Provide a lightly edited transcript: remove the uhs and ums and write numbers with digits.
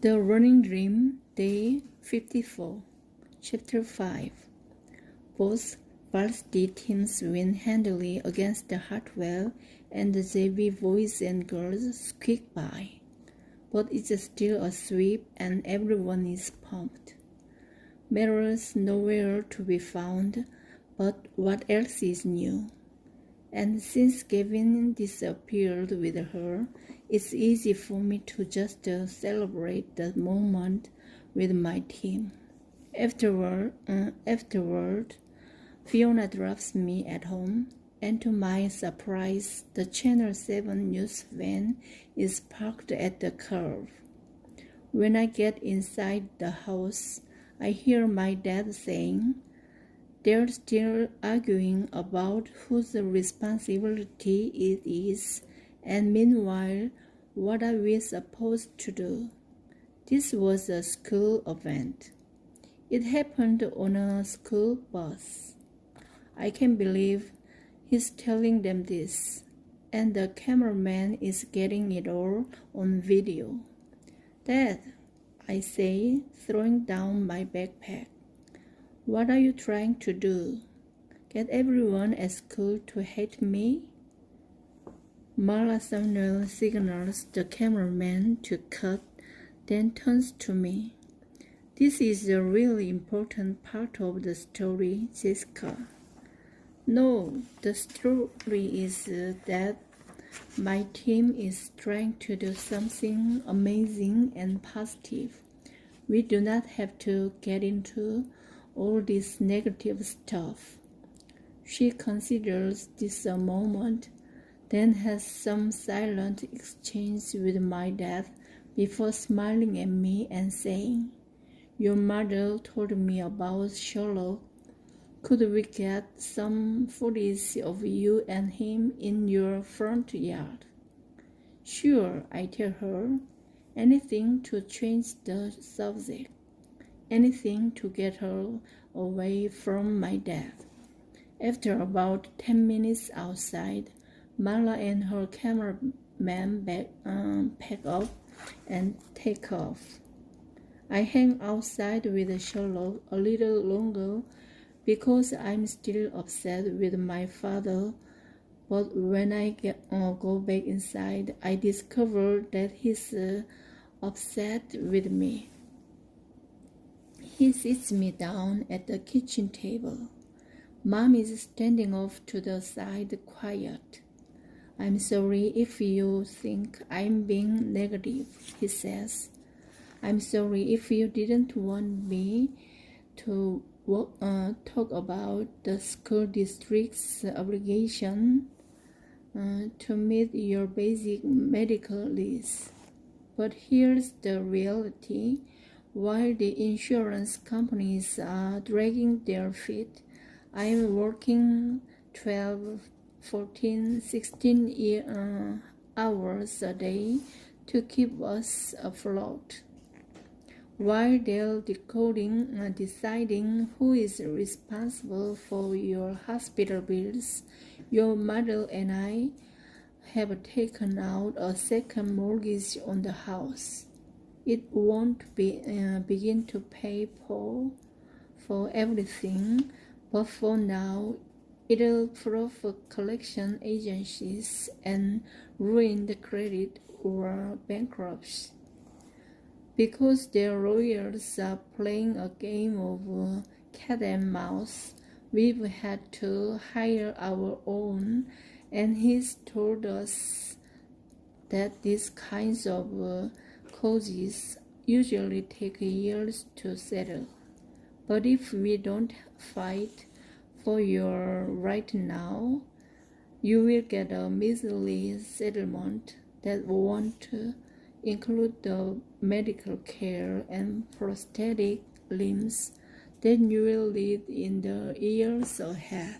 The Running Dream, Day 54, Chapter 5. Both varsity teams win handily against Hartwell, and the JV boys and girls squeak by. But it's still a sweep, and everyone is pumped. Meryl's nowhere to be found, but what else is new? And since Gavin disappeared with her, it's easy for me to just celebrate the moment with my team. Afterward, Fiona drops me at home, and to my surprise, the Channel 7 news van is parked at the curb. When I get inside the house, I hear my dad saying, "They're still arguing about whose responsibility it is, and meanwhile, what are we supposed to do?" This was a school event. It happened on a school bus. I can't believe he's telling them this, and the cameraman is getting it all on video. "Dad," I say, throwing down my backpack, "what are you trying to do? Get everyone at school to hate me?" Marla Sumner signals the cameraman to cut, then turns to me. "This is a really important part of the story, Jessica." "No, the story is that my team is trying to do something amazing and positive. We do not have to get into all this negative stuff." She considers this a moment, then has some silent exchange with my dad before smiling at me and saying, "Your mother told me about Sherlock. Could we get some footage of you and him in your front yard?" "Sure," I tell her. Anything to change the subject. Anything to get her away from my dad. After about 10 minutes outside, Marla and her cameraman pack up and take off. I hang outside with Sherlock a little longer because I'm still upset with my father, but when I go back inside, I discover that he's upset with me. He sits me down at the kitchen table. Mom is standing off to the side, quiet. "I'm sorry if you think I'm being negative," he says. "I'm sorry if you didn't want me to talk about the school district's obligation to meet your basic medical needs. But here's the reality. While the insurance companies are dragging their feet, I'm working 12, 14, 16 hours a day to keep us afloat. While they're deciding who is responsible for your hospital bills, your mother and I have taken out a second mortgage on the house. It won't begin to pay for everything, but for now, it'll prove collection agencies and ruin the credit or bankruptcy. Because their lawyers are playing a game of cat and mouse, we've had to hire our own, and he's told us that these kinds of causes usually take years to settle. But if we don't fight for your right now, you will get a measly settlement that won't include the medical care and prosthetic limbs that you will need in the years ahead."